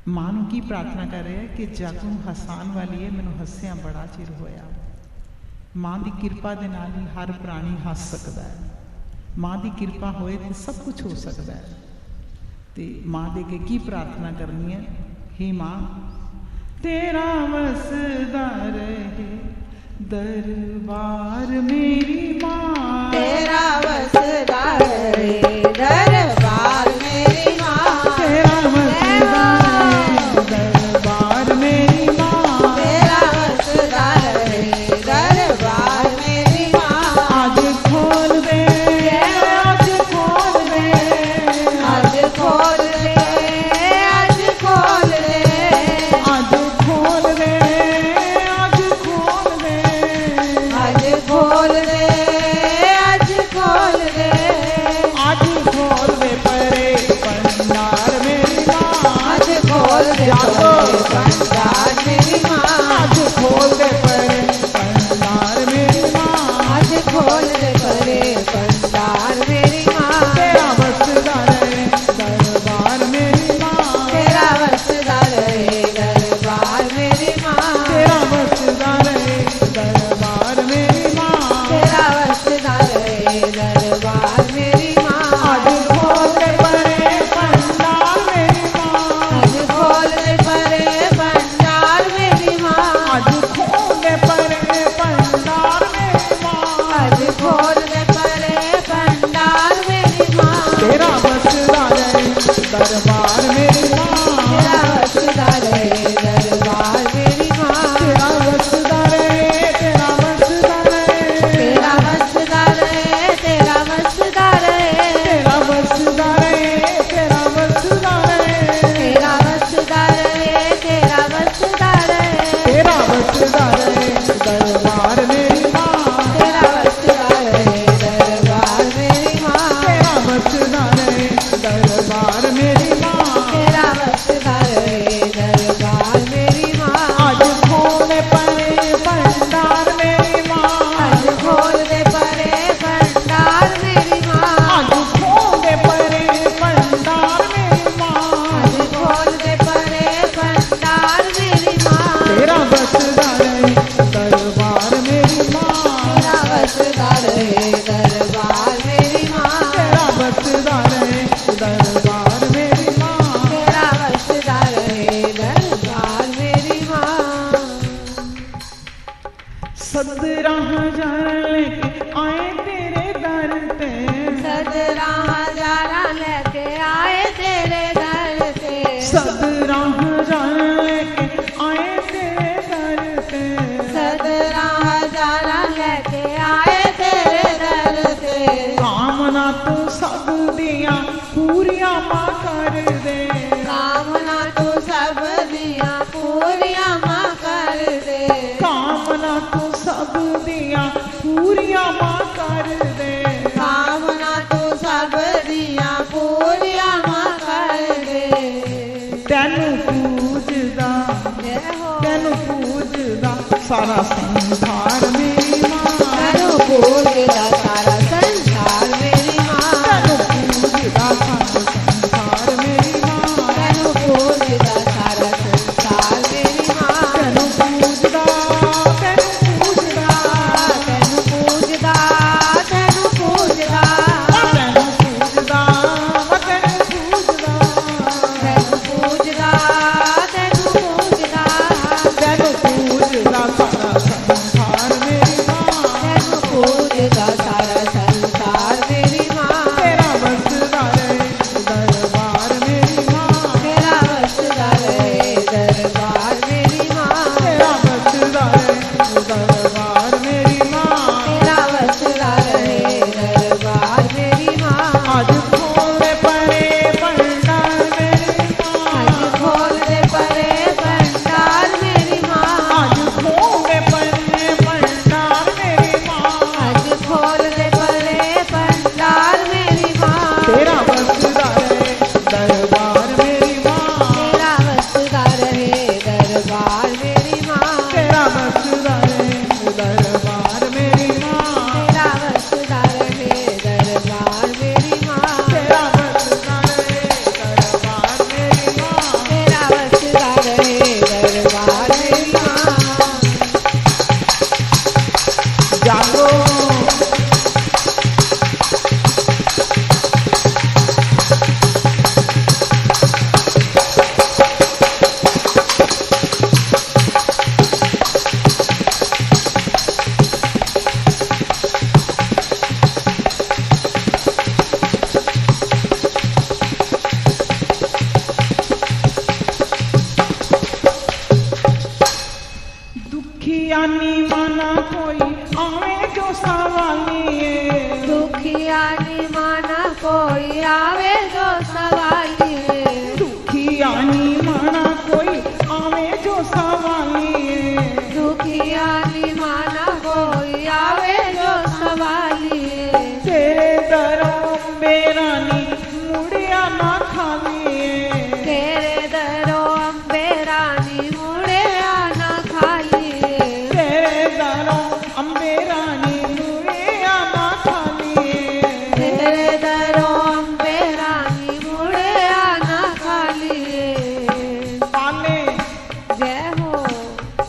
ਮਾਂ ਨੂੰ ਕੀ ਪ੍ਰਾਰਥਨਾ ਕਰ ਰਿਹਾ ਕਿ ਜਗ ਨੂੰ ਹਸਾਉਣ ਵਾਲੀ ਹੈ, ਮੈਨੂੰ ਹੱਸਿਆ ਬੜਾ ਚਿਰ ਹੋਇਆ। ਮਾਂ ਦੀ ਕਿਰਪਾ ਦੇ ਨਾਲ ਹੀ ਹਰ ਪ੍ਰਾਣੀ ਹੱਸ ਸਕਦਾ ਹੈ। ਮਾਂ ਦੀ ਕਿਰਪਾ ਹੋਏ ਤਾਂ ਸਭ ਕੁਝ ਹੋ ਸਕਦਾ ਹੈ। ਤੇ ਮਾਂ ਦੇ ਅੱਗੇ ਕੀ ਪ੍ਰਾਰਥਨਾ ਕਰਨੀ ਹੈ? हे माँ, तेरा वसदा रहे दरबार मेरी माँ, तेरा वसदा रहे दरबार मेरी माँ, तेरा वसदा रहे दरबार मेरी माँ, तेरा वसदा रहे दरबार मेरी माँ। आज खोल दे, आज खोल दे, आज खोल दे, आज खोल दे, आज खोल दे, आज खोल दे, आज खोल दे, आज खोल दे, आज खोल दे परे भंडार मेरी माँ, आज खोल दे परे भंडार मेरी माँ, आज खोल दे परे भंडार मेरी माँ, आज खोल दे परे भंडार मेरी माँ। तेरा वसदा रहे दरबार मेरी माँ, तेरा वसदा रहे दरबार मेरी माँ, तेरा वसदा रहे दरबार मेरी माँ, तेरा वसदा रहे दरबार मेरी माँ। आज खोल दे परे भंडार मेरी माँ, आज खोल दे परे भंडार मेरी माँ, आज खोल दे परे भंडार मेरी माँ, आज खोल दे परे भंडार मेरी माँ। तेरा वसदा रहे दरबार मेरी माँ, तेरा वसदा रहे दरबार मेरी माँ, तेरा वसदा रहे, तेरा वसदा रहे, तेरा वसदा रहे, तेरा वसदा रहे, तेरा वसदा रहे, तेरा वसदा रहे, तेरा वसदा रहे, तेरा वसदा रहे, तेरा वसदा रहे दरबार मेरी माँ, तेरा वसदा रहे दरबार मेरी माँ, तेरा वसदा रहे दरबार मेरी माँ, तेरा वसदा रहे दरबार मेरी माँ। आज खोल दे परे भंडार मेरी माँ, आज खोल दे परे भंडार मेरी माँ, आज खोल दे परे भंडार मेरी माँ, आज खोल दे परे भंडार मेरी माँ। तेरा वसदा रहे दरबार मेरी माँ, तेरा वसदा रहे दरबार मेरी माँ, तेरा वसदा रहे दरबार मेरी माँ, तेरा वसदा रहे दरबार मेरी माँ। सदरा हजार लेके आए तेरे दर पे, सदरा हजारा लेके आए तेरे दर से, सदरा हजार लेके आए तेरे दर पे, सदरा हजारा लेके आए तेरे दर से। कामना तो सब दिया पूरिया माँ कर दे, कामना तू सब दिया पूरिया माँ कर दे, कामना तो सब दिया पूरिया माँ कर दे, कामना तू सब दिया पूरिया माँ कर दे। तेनु पूजदा, जय हो तेनु पूजदा सारा संसार मेरी माँ, तेनु पूजदा सारा संसार मेरी माँ, तेनु पूजदा सारा संसार मेरी माँ, तेनु पूजदा सारा संसार मेरी माँ, तेनु पूजदा, तेनु पूजदा, तेनु पूजदा, तेनु पूजदा, तेनु पूजदा, तेनु पूजदा, तेनु पूजदा, तेनु पूजदा, तेनु पूजदा सारा कोई आवे जो सवालिए दुखिया नी माना कोई आवे जो सवालिए दुखिया नी माना कोई आवे जो सवालिए तेरे दरों मेरा नी मुड़िया ना खालिए तेरे दरो अम्बे रानी मुड़े आना खालिए तेरे दरों अम्बे रानी मुड़िया ना खालिए तेरे दरो अम्बे रानी मुड़े आना खालिए पाले जय हो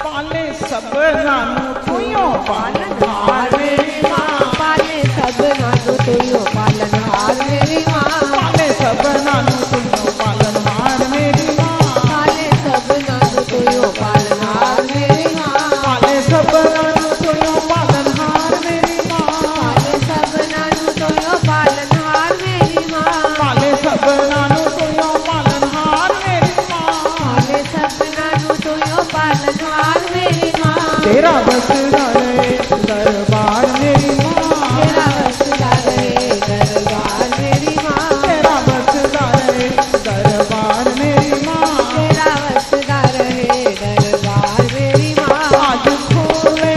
पाले सब नानू तुयो पालनहार मेरी माँ पाले सब नानू तुयो पालनहार मेरी माँ पाले सब नानू तुयो पालनहार मेरी माँ पाले सब नानू तुयो पालनहार मेरी माँ पाले सब नानू तुयो पालनहार मेरी माँ पाले सब नानू तुयो पालनहार मेरी माँ पाले सब नानू तुयो पालनहार मेरी माँ पाले सब नानू तुयो पालनहार मेरी माँ तेरा बसदा रहे दरबार मेरी माँ तेरा बसदा रहे दरबार मेरी माँ तेरा बसदा रहे दरबार मेरी माँ तेरा बसदा रहे दरबार मेरी माँ आज खोले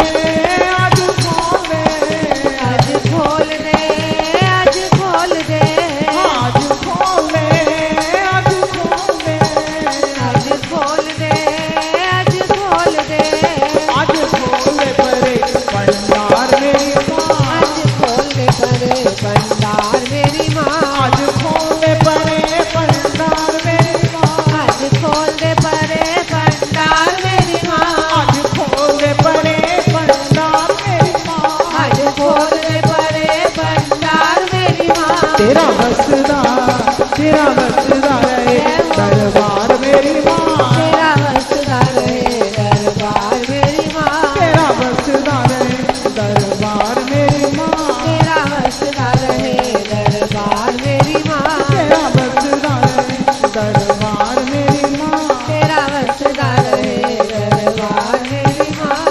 आज खोले आज खोल दे आज खोल दे आज खोले आज खोले आज खोल दे आज खोल दे आज खोले परे भंडार मेरी माँ आज खोल दे परे भंडार मेरी माँ आज खोले परे भंडार मेरी माँ आज खोल दे परे भंडार मेरी माँ आज खोले परे भंडार मेरी माँ आज खोल दे परे भंडार मेरी माँ तेरा बसदा रहे दरबार मेरी माँ तेरा बसदा रहे दरबार मेरी माँ तेरा बसदा रहे दरबार मेरी माँ तेरा बसदा रहे दरबार मेरी माँ तेरा बसदा रहे दरबार मेरी माँ तेरा बसदा रहे दरबार मेरी माँ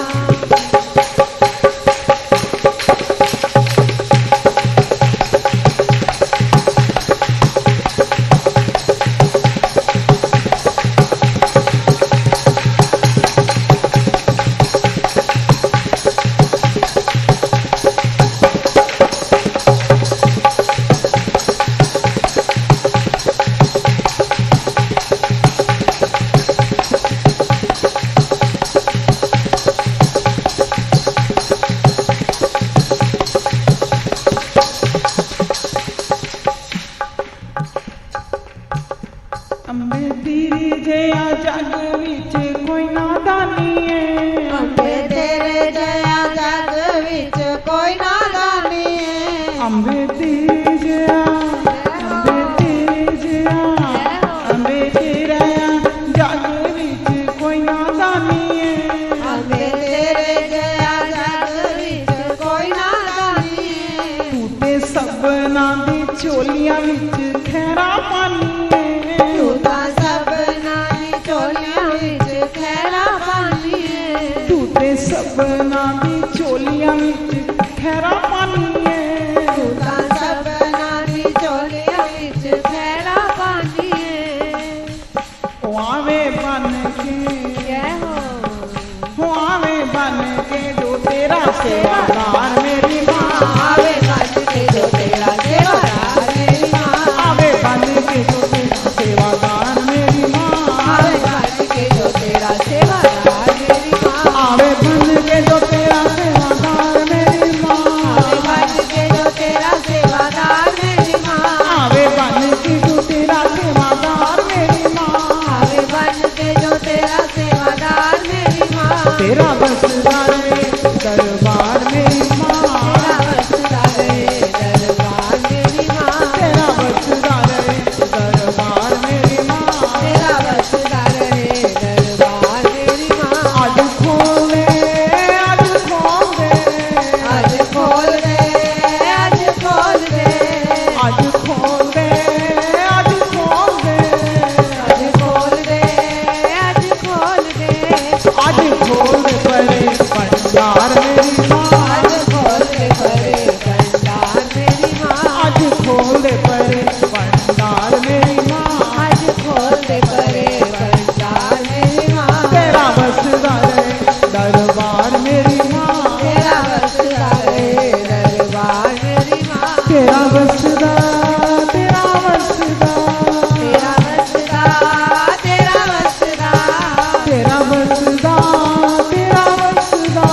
अंबे तेरी जया जग विच कोई नादानी है अम्बे तेरे जया जग विच कोई नादानी है अंबे तेरी जया अंबे तेरी जया अंबे तेरा जग विच कोई नादानी है अम्बे तेरे जया जग विच कोई नादानी है तू ते सबना दी चोलियां विच खैरा पानी है तू तां सबना दी चोलियां विच खैरा पानी है तू ते सबना दी चोलियां विच खैरा पानी है तू तां सबना दी चोलियां विच खैरा पानी है ओ आवे बन के जय हो आवे बन के जो तेरा सेवादार मेरी माँ आवे बन के जो तेरा सेवादार मेरी माँ आवे बन के जो तेरा सेवादार मेरी माँ आवे बन के जो तेरा सेवादार मेरी माँ आवे बन के जो पंडाल मेरी माँ, आज खोल दे परे पंडाल मेरी माँ, तेरा बसदा रहे दरबार मेरी माँ, तेरा बसदा रहे दरबार मेरी माँ, तेरा बसदा, तेरा बसदा, तेरा बसदा, तेरा बसदा, तेरा बसदा, तेरा बसदा,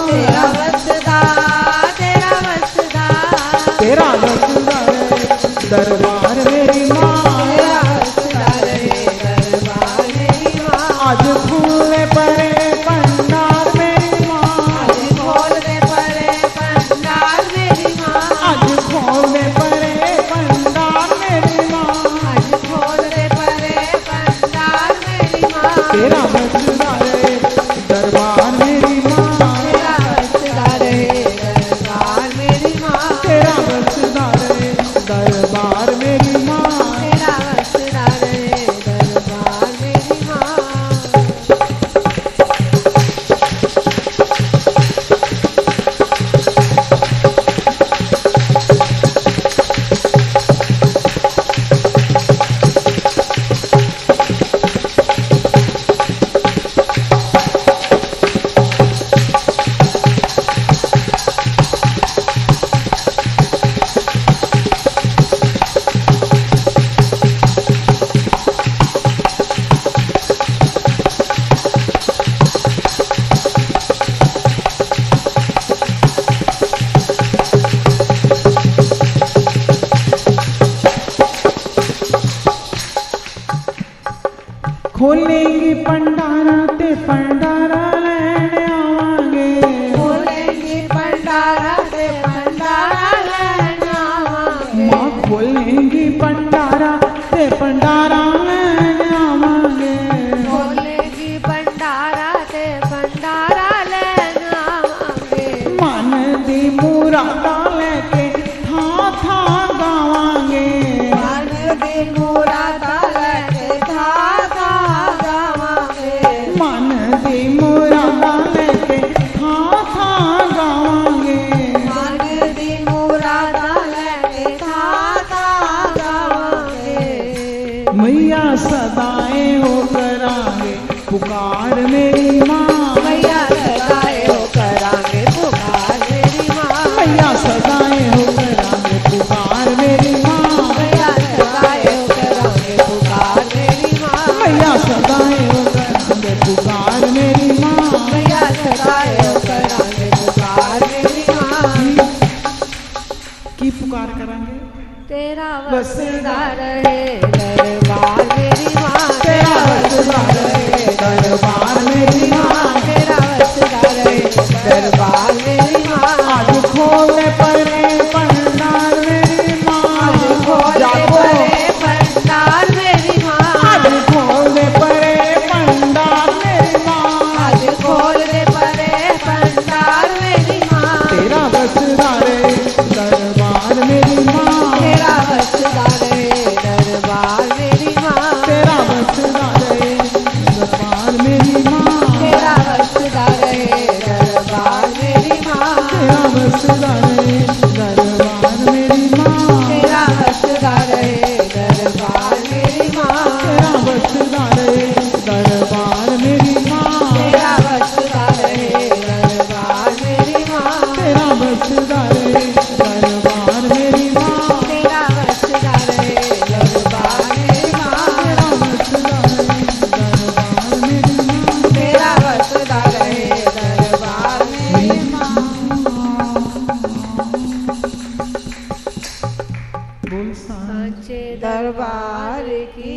तेरा बसदा, तेरा बसदा, तेरा बसदा रहे दरबार मेरी माँ, तेरा बसदा रहे दरबार मेरी माँ, आज फूले परे पंडाल मेरी माँ, आज खोल दे परे पंडाल मेरी माँ, आज खोले परे पंडाल मेरी माँ, आज खोल दे परे पंडाल मेरी माँ, तेरा बसदा रहे दरबार मेरी माँ, तेरा बसदा रहे दरबार मेरी माँ, तेरा बसदा रहे दरबार मेरी माँ, तेरा बसदा रहे दरबार मेरी माँ। खोलेंगे पंडारा ते पंडारा लेने आवांगे, खोलेंगे पंडारा ते पंडारा लेने आवांगे, माँ खोलेंगी पंडारा ते पंडारा लेने आवांगे, खोलेंगी पंडारा ते पंडारा लेने आवांगे, मन दी मुरादा लेके था गावांगे, मन दी मुरादा लेके था गावांगे, मन दी मुरादा लेके था गावांगे, मन दी मुरादा लेके था गावांगे, मैया सदाएं हो करांगे पुकार मेरी माँ, मैया सदाए हो करांगे पुकार मेरी माँ, मैया सदाएं हो करांगे पुकार मेरी माँ, मैया सदाए हो करांगे पुकार मेरी माँ, मैया सदाएं हो करांगे पुकार मेरी माँ, मैया सदाए हो करांगे पुकार मेरी माँ, की पुकार करांगे, तेरा वसदा रहे दरबार मेरी माँ, तेरा बसदा रहे दरबार मेरी माँ, तेरा वसदा रहे दरबार मेरी माँ, आज खोले परे पंडाल मेरी माँ, आज खोल दे जागो, परे पंडाल मेरी माँ, आज खोले परे पंडाल मेरी माँ, आज खोल दे परे पंडाल मेरी माँ, तेरा बसदा रहे दरबार मेरी माँ, तेरा वसदा रहे दरबार मेरी माँ, तेरा बसदा रहे दरबार मेरी माँ, तेरा वसदा रहे दरबार मेरी माँ, तेरा बसदा रहे दरबार मेरी माँ, तेरा वसदा रहे दरबार मेरी माँ, तेरा बसदा रहे दरबार मेरी माँ, तेरा वसदा रहे दरबार मेरी माँ, तेरा बसदा रहे दरबार मेरी माँ, तेरा वसदा रहे दरबार मेरी माँ, तेरा बसदा रहे दरबार मेरी माँ, तेरा वसदा रहे दरबार मेरी माँ। बोल सा सच्चे दरबार की